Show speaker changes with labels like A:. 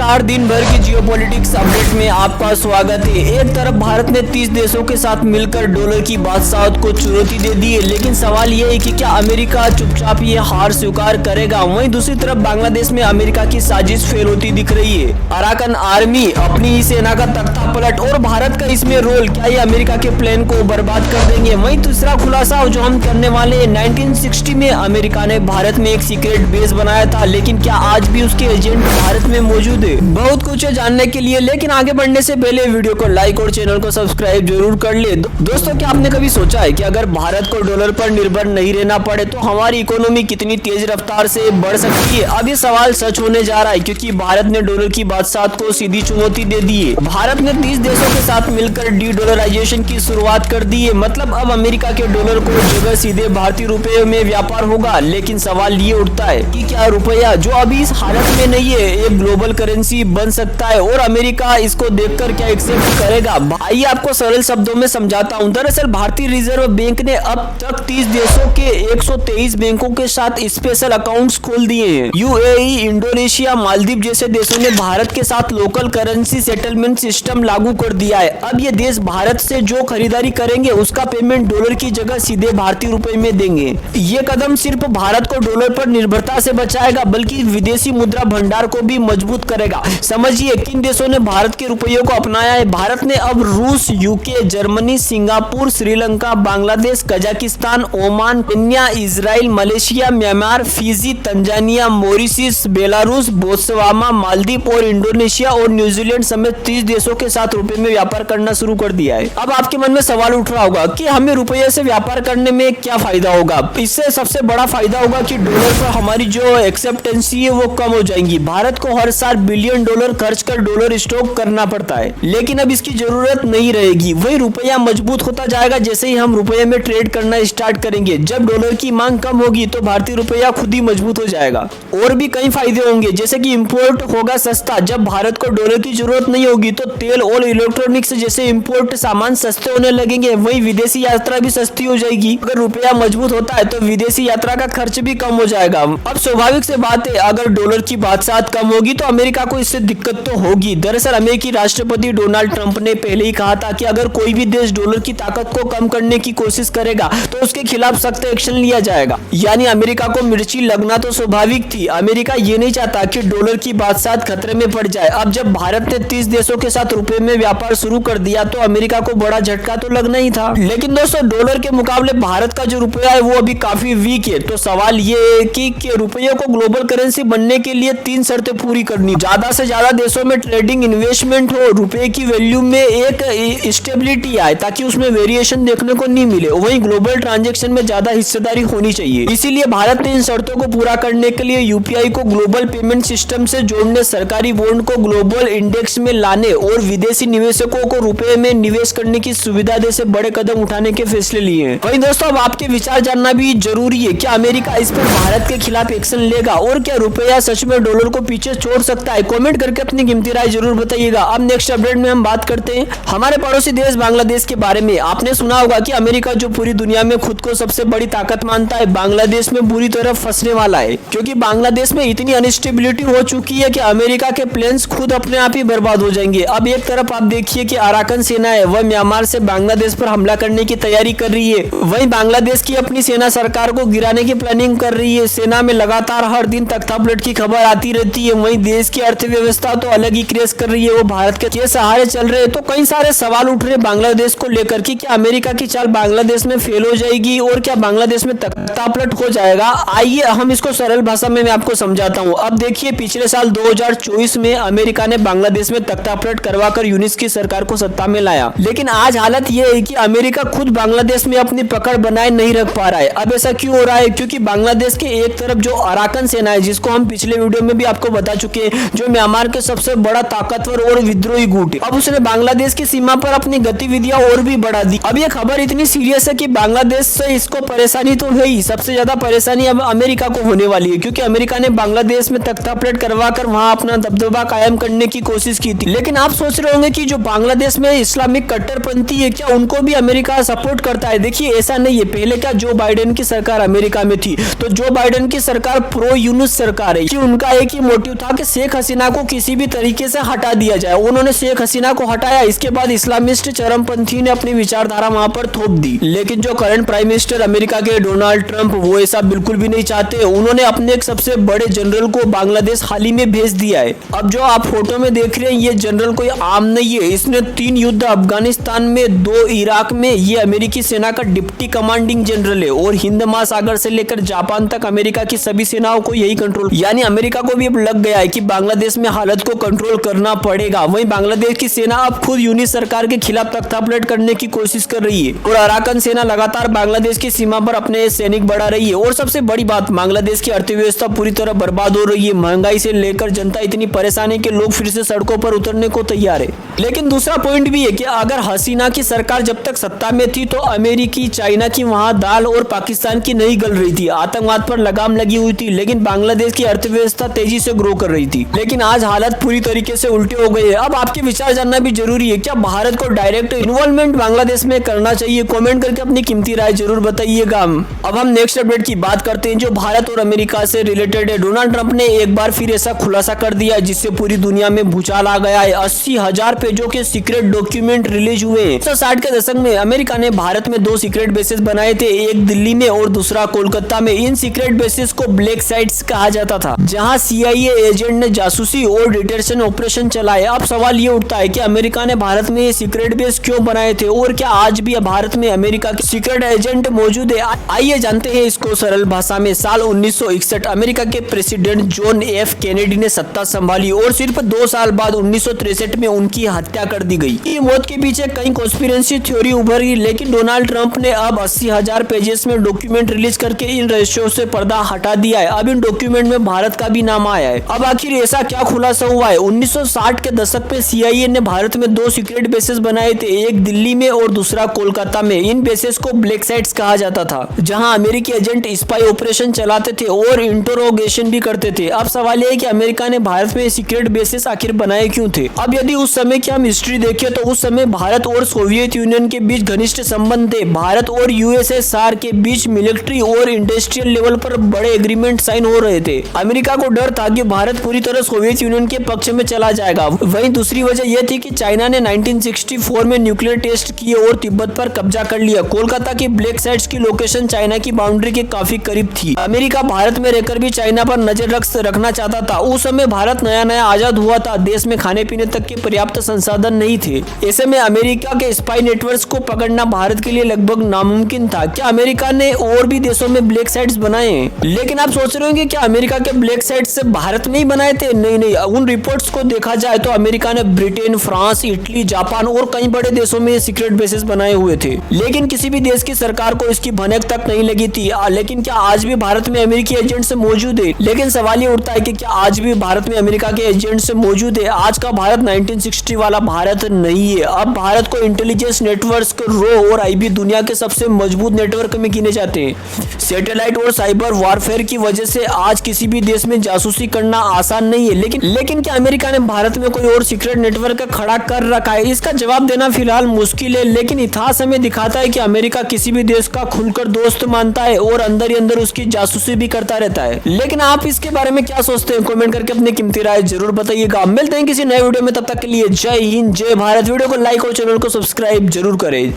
A: नमस्कार, दिन भर की जियोपॉलिटिक्स अपडेट में आपका स्वागत है। एक तरफ भारत ने 30 देशों के साथ मिलकर डॉलर की बादशाहत को चुनौती दे दी है, लेकिन सवाल ये है कि क्या अमेरिका चुपचाप ये हार स्वीकार करेगा। वहीं दूसरी तरफ बांग्लादेश में अमेरिका की साजिश फेल होती दिख रही है। अराकन आर्मी अपनी सेना का तख्ता पलट और भारत का इसमें रोल, क्या ये अमेरिका के प्लान को बर्बाद कर देंगे। वहीं दूसरा खुलासा जो हम करने वाले हैं, 1960 में अमेरिका ने भारत में एक सीक्रेट बेस बनाया था, लेकिन क्या आज भी उसके एजेंट भारत में मौजूद है। बहुत कुछ है जानने के लिए, लेकिन आगे बढ़ने से पहले वीडियो को लाइक और चैनल को सब्सक्राइब जरूर कर ले। दोस्तों, क्या आपने कभी सोचा है कि अगर भारत को डॉलर पर निर्भर नहीं रहना पड़े तो हमारी इकोनॉमी कितनी तेज रफ्तार से बढ़ सकती है। अब ये सवाल सच होने जा रहा है, क्योंकि भारत ने डॉलर की बादशाहत को सीधी चुनौती दे दी है। भारत ने 30 देशों के साथ मिलकर डी-डॉलराइजेशन की शुरुआत कर दी है। मतलब अब अमेरिका के डॉलर को जगह सीधे भारतीय रुपए में व्यापार होगा। लेकिन सवाल ये उठता है कि क्या रुपया, जो अभी इस हालत में नहीं है, एक ग्लोबल करेंसी बन सकता है और अमेरिका इसको देखकर क्या एक्सेप्ट करेगा। आइए आपको सरल शब्दों में समझाता हूँ। दरअसल भारतीय रिजर्व बैंक ने अब तक 30 देशों के 123 बैंकों के साथ स्पेशल अकाउंट्स खोल दिए हैं। यूएई, इंडोनेशिया, मालदीव जैसे देशों ने भारत के साथ लोकल करेंसी सेटलमेंट सिस्टम लागू कर दिया है। अब ये देश भारत से जो खरीदारी करेंगे उसका पेमेंट डॉलर की जगह सीधे भारतीय रुपए में देंगे। ये कदम सिर्फ भारत को डॉलर पर निर्भरता से बचाएगा, बल्कि विदेशी मुद्रा भंडार को भी मजबूत करेगा। समझिए किन देशों ने भारत के रुपयों को अपनाया है। भारत ने अब रूस, UK, Germany, Singapore, Sri Lanka, Bangladesh, Kazakhstan, Oman, Kenya, Israel, Malaysia, Myanmar, Fiji, Tanzania, Mauritius, Belarus, Botswana, Maldives और इंडोनेशिया और न्यूजीलैंड समेत 30 देशों के साथ रुपए में व्यापार करना शुरू कर दिया है। अब आपके मन में सवाल उठ रहा होगा कि हमें रुपये से व्यापार करने में क्या फायदा होगा। इससे सबसे बड़ा फायदा होगा कि डॉलर पर हमारी जो एक्सेप्टेंसी है वो कम हो जाएगी। भारत को हर साल बिलियन डॉलर खर्च कर डॉलर स्टॉक करना पड़ता है, लेकिन अब इसकी जरूरत नहीं रहेगी। वही रुपया मजबूत होता जाएगा जैसे ही हम रुपये में ट्रेड करना स्टार्ट करेंगे। जब डॉलर की मांग कम होगी तो भारतीय रुपया खुद ही मजबूत हो जाएगा। और भी कई फायदे होंगे, जैसे कि इंपोर्ट होगा सस्ता। जब भारत को डॉलर की जरूरत नहीं होगी तो तेल और इलेक्ट्रॉनिक्स जैसे इंपोर्ट सामान सस्ते होने लगेंगे। वही विदेशी यात्रा भी सस्ती हो जाएगी। अगर रुपया मजबूत होता है तो विदेशी यात्रा का खर्च भी कम हो जाएगा। अब स्वाभाविक से बात है, अगर डॉलर की बादशाहत कम होगी तो अमेरिका को इससे दिक्कत तो होगी। दरअसल अमेरिकी राष्ट्रपति डोनाल्ड ट्रंप ने पहले ही कहा था कि अगर कोई भी देश डॉलर की ताकत को कम करने की कोशिश करेगा तो उसके खिलाफ सख्त एक्शन लिया जाएगा। यानी अमेरिका को मिर्ची लगना तो स्वाभाविक थी। अमेरिका ये नहीं चाहता कि डॉलर की बादशाहत खतरे में पड़ जाए। अब जब भारत ने 30 देशों के साथ रुपए में व्यापार शुरू कर दिया तो अमेरिका को बड़ा झटका तो लगना ही था। लेकिन दोस्तों, डॉलर के मुकाबले भारत का जो रुपया है वो अभी काफी वीक है। तो सवाल ये है कि रुपये को ग्लोबल करेंसी बनने के लिए 3 शर्तें पूरी करनी। ज्यादा से ज्यादा देशों में ट्रेडिंग इन्वेस्टमेंट हो, रुपए की वैल्यू में एक स्टेबिलिटी आए ताकि उसमें वेरिएशन देखने को नहीं मिले। वहीं ग्लोबल ट्रांजैक्शन में ज्यादा हिस्सेदारी होनी चाहिए। इसीलिए भारत ने इन शर्तों को पूरा करने के लिए यूपीआई को ग्लोबल पेमेंट सिस्टम से जोड़ने, सरकारी बॉन्ड को ग्लोबल इंडेक्स में लाने और विदेशी निवेशकों को रुपए में निवेश करने की सुविधा जैसे बड़े कदम उठाने के फैसले लिए हैं। वहीं दोस्तों, अब आपके विचार जानना भी जरूरी है। क्या अमेरिका इस पर भारत के खिलाफ एक्शन लेगा और क्या रुपया सच में डॉलर को पीछे छोड़ सकता है? कमेंट करके अपनी कीमती राय जरूर बताइएगा। अब नेक्स्ट अपडेट में हम बात करते हैं हमारे पड़ोसी देश बांग्लादेश के बारे में। आपने सुना होगा कि अमेरिका जो पूरी दुनिया में खुद को सबसे बड़ी ताकत मानता है, बांग्लादेश में बुरी तरह फंसने वाला है, क्योंकि बांग्लादेश में इतनी अनस्टेबिलिटी हो चुकी है कि अमेरिका के प्लेन्स खुद अपने आप ही बर्बाद हो जाएंगे। अब एक तरफ आप देखिए कि अराकन सेना है, वह म्यांमार से बांग्लादेश पर हमला करने की तैयारी कर रही है। वहीं बांग्लादेश की अपनी सेना सरकार को गिराने की प्लानिंग कर रही है। सेना में लगातार हर दिन तख्तापलट की खबर आती रहती है। वहीं देश की अर्थव्यवस्था तो अलग ही क्रेश कर रही है, वो भारत के सहारे चल रहे हैं। तो कई सारे सवाल उठ रहे बांग्लादेश को लेकर कि क्या अमेरिका की चाल बांग्लादेश में फेल हो जाएगी और क्या बांग्लादेश में तख्तापलट हो जाएगा। आइए हम इसको सरल भाषा में मैं आपको समझाता हूँ। अब देखिए, पिछले साल 2024 में अमेरिका ने बांग्लादेश में तख्तापलट करवाकर यूनिस की सरकार को सत्ता में लाया, लेकिन आज हालत यह है कि अमेरिका खुद बांग्लादेश में अपनी पकड़ बनाए नहीं रख पा रहा है। अब ऐसा क्यों हो रहा है? क्योंकि बांग्लादेश के एक तरफ जो अराकन सेना है, जिसको हम पिछले वीडियो में भी आपको बता चुके हैं, जो म्यांमार के सबसे बड़ा ताकतवर और विद्रोही गुट है, अब उसने बांग्लादेश की सीमा पर अपनी गतिविधियां और भी बढ़ा दी। अब यह खबर इतनी सीरियस है कि बांग्लादेश से इसको परेशानी तो है ही, सबसे ज्यादा परेशानी अब अमेरिका को होने वाली है, क्योंकि अमेरिका ने बांग्लादेश में तख्तापलट करवाकर वहां अपना दबदबा कायम करने की कोशिश की थी। लेकिन आप सोच रहे होंगे कि जो बांग्लादेश में इस्लामिक कट्टरपंथी है, क्या उनको भी अमेरिका सपोर्ट करता है? देखिए, ऐसा नहीं है। पहले क्या जो बाइडेन की सरकार अमेरिका में थी, तो जो बाइडेन की सरकार प्रो यूनुस सरकार है कि उनका एक ही मोटिव था कि शेख हसीना हसीना को किसी भी तरीके से हटा दिया जाए। उन्होंने शेख हसीना को हटाया, इसके बाद इस्लामिस्ट चरमपंथी ने अपनी विचारधारा वहां पर थोप दी। लेकिन जो करंट प्राइम मिनिस्टर अमेरिका के डोनाल्ड ट्रंप, वो ऐसा बिल्कुल भी नहीं चाहते। उन्होंने अपने एक सबसे बड़े जनरल को बांग्लादेश हाल ही में भेज दिया है। अब जो आप फोटो में देख रहे हैं, ये जनरल कोई आम नहीं है। इसने 3 युद्ध अफगानिस्तान में, 2 इराक में, ये अमेरिकी सेना का डिप्टी कमांडिंग जनरल है और हिंद महासागर से लेकर जापान तक अमेरिका की सभी सेनाओं को यही कंट्रोल, यानी अमेरिका को भी अब लग गया है कि बांग्लादेश में हालत को कंट्रोल करना पड़ेगा। वहीं बांग्लादेश की सेना अब खुद यूनिट सरकार के खिलाफ तख्तापलट करने की कोशिश कर रही है और अराकन सेना लगातार बांग्लादेश की सीमा पर अपने सैनिक बढ़ा रही है। और सबसे बड़ी बात, बांग्लादेश की अर्थव्यवस्था पूरी तरह बर्बाद हो रही है। महंगाई से लेकर जनता इतनी परेशान है कि लोग फिर से सड़कों पर उतरने को तैयार है। लेकिन दूसरा पॉइंट भी है कि अगर हसीना की सरकार जब तक सत्ता में थी तो अमेरिकी, चाइना की वहां दाल और पाकिस्तान की नहीं गल रही थी, आतंकवाद पर लगाम लगी हुई थी, लेकिन बांग्लादेश की अर्थव्यवस्था तेजी से ग्रो कर रही थी। लेकिन आज हालत पूरी तरीके से उल्टे हो गई है। अब आपके विचार जानना भी जरूरी है, क्या भारत को डायरेक्ट इन्वॉल्वमेंट बांग्लादेश में करना चाहिए? कमेंट करके अपनी कीमती राय जरूर बताइएगा। अब हम नेक्स्ट अपडेट की बात करते हैं जो भारत और अमेरिका से रिलेटेड है। डोनाल्ड ट्रंप ने एक बार फिर ऐसा खुलासा कर दिया जिससे पूरी दुनिया में भूचाल आ गया है। 80,000 पेजों के सीक्रेट डॉक्यूमेंट रिलीज हुए। 1960 के दशक में अमेरिका ने भारत में 2 सीक्रेट बेसेस बनाए थे, एक दिल्ली में और दूसरा कोलकाता में। इन सीक्रेट बेसेस को ब्लैक साइट्स कहा जाता था, जहां CIA एजेंट ने जासूसी और डिटेंशन ऑपरेशन चलाए। अब सवाल ये उठता है कि अमेरिका ने भारत में ये सीक्रेट बेस क्यों बनाए थे और क्या आज भी भारत में अमेरिका के सीक्रेट एजेंट मौजूद है? आइए जानते हैं इसको सरल भाषा में। साल 1961 अमेरिका के प्रेसिडेंट जॉन F कैनेडी ने सत्ता संभाली और सिर्फ 2 साल बाद 1963 में उनकी हत्या कर दी गई। ये मौत के पीछे कई कॉन्स्पिरेसी थ्योरी उभरी, लेकिन डोनाल्ड ट्रंप ने अब 80,000 पेजेस में डॉक्यूमेंट रिलीज करके इन रहस्यों से पर्दा हटा दिया है। अब इन डॉक्यूमेंट में भारत का भी नाम आया है। अब आखिर ऐसा क्या खुलासा हुआ है? 1960 के दशक में CIA ने भारत में 2 सीक्रेट बेसेस बनाए थे, एक दिल्ली में और दूसरा कोलकाता में। इन बेसेस को ब्लैक साइट्स कहा जाता था, जहां अमेरिकी एजेंट स्पाई ऑपरेशन चलाते थे और इंटरोगेशन भी करते थे। अब सवाल यह है कि अमेरिका ने भारत में सीक्रेट बेसेस आखिर बनाए क्यों थे? अब यदि उस समय की हम हिस्ट्री देखें तो उस समय भारत और सोवियत यूनियन के बीच घनिष्ठ संबंध थे। भारत और USSR के बीच मिलिट्री और इंडस्ट्रियल लेवल पर बड़े एग्रीमेंट साइन हो रहे थे। अमेरिका को डर था कि भारत पूरी तरह सोवियत यूनियन के पक्ष में चला जाएगा। वहीं दूसरी वजह यह थी कि चाइना ने 1964 में न्यूक्लियर टेस्ट किए और तिब्बत पर कब्जा कर लिया। कोलकाता की ब्लैक साइट्स की लोकेशन चाइना की बाउंड्री के काफी करीब थी। अमेरिका भारत में रहकर भी चाइना पर नजर रखना चाहता था। उस समय भारत नया आजाद हुआ था, देश में खाने पीने तक के पर्याप्त संसाधन नहीं थे। ऐसे में अमेरिका के स्पाई नेटवर्क्स को पकड़ना भारत के लिए लगभग नामुमकिन था। क्या अमेरिका ने और भी देशों में ब्लैक साइट्स बनाए? लेकिन आप सोच रहे होंगे क्या अमेरिका के ब्लैक साइट्स भारत में ही बनाए थे? नहीं, उन रिपोर्ट्स को देखा जाए तो अमेरिका ने ब्रिटेन, फ्रांस, इटली, जापान और कई बड़े देशों में सीक्रेट बेसेस बनाए हुए थे, लेकिन किसी भी देश की सरकार को इसकी भनक तक नहीं लगी थी। लेकिन क्या आज भी भारत में अमेरिकी एजेंट्स मौजूद है? लेकिन सवाल ये उठता है कि क्या आज भी भारत में अमेरिका के एजेंट्स मौजूद है? आज का भारत 1960 वाला भारत नहीं है। अब भारत को इंटेलिजेंस नेटवर्क रो और IB दुनिया के सबसे मजबूत नेटवर्क में गिने जाते हैं। सैटेलाइट और साइबर वारफेयर की वजह से आज किसी भी देश में जासूसी करना आसान नहीं है। लेकिन क्या अमेरिका ने भारत में कोई और सीक्रेट नेटवर्क खड़ा कर रखा है? इसका जवाब देना फिलहाल मुश्किल है, लेकिन इतिहास हमें दिखाता है कि अमेरिका किसी भी देश का खुलकर दोस्त मानता है और अंदर ही अंदर उसकी जासूसी भी करता रहता है। लेकिन आप इसके बारे में क्या सोचते हैं? कमेंट करके अपनी कीमती राय जरूर बताइएगा। मिलते हैं किसी नए वीडियो में, तब तक के लिए जय हिंद, जय भारत। वीडियो को लाइक और चैनल को सब्सक्राइब जरूर करें।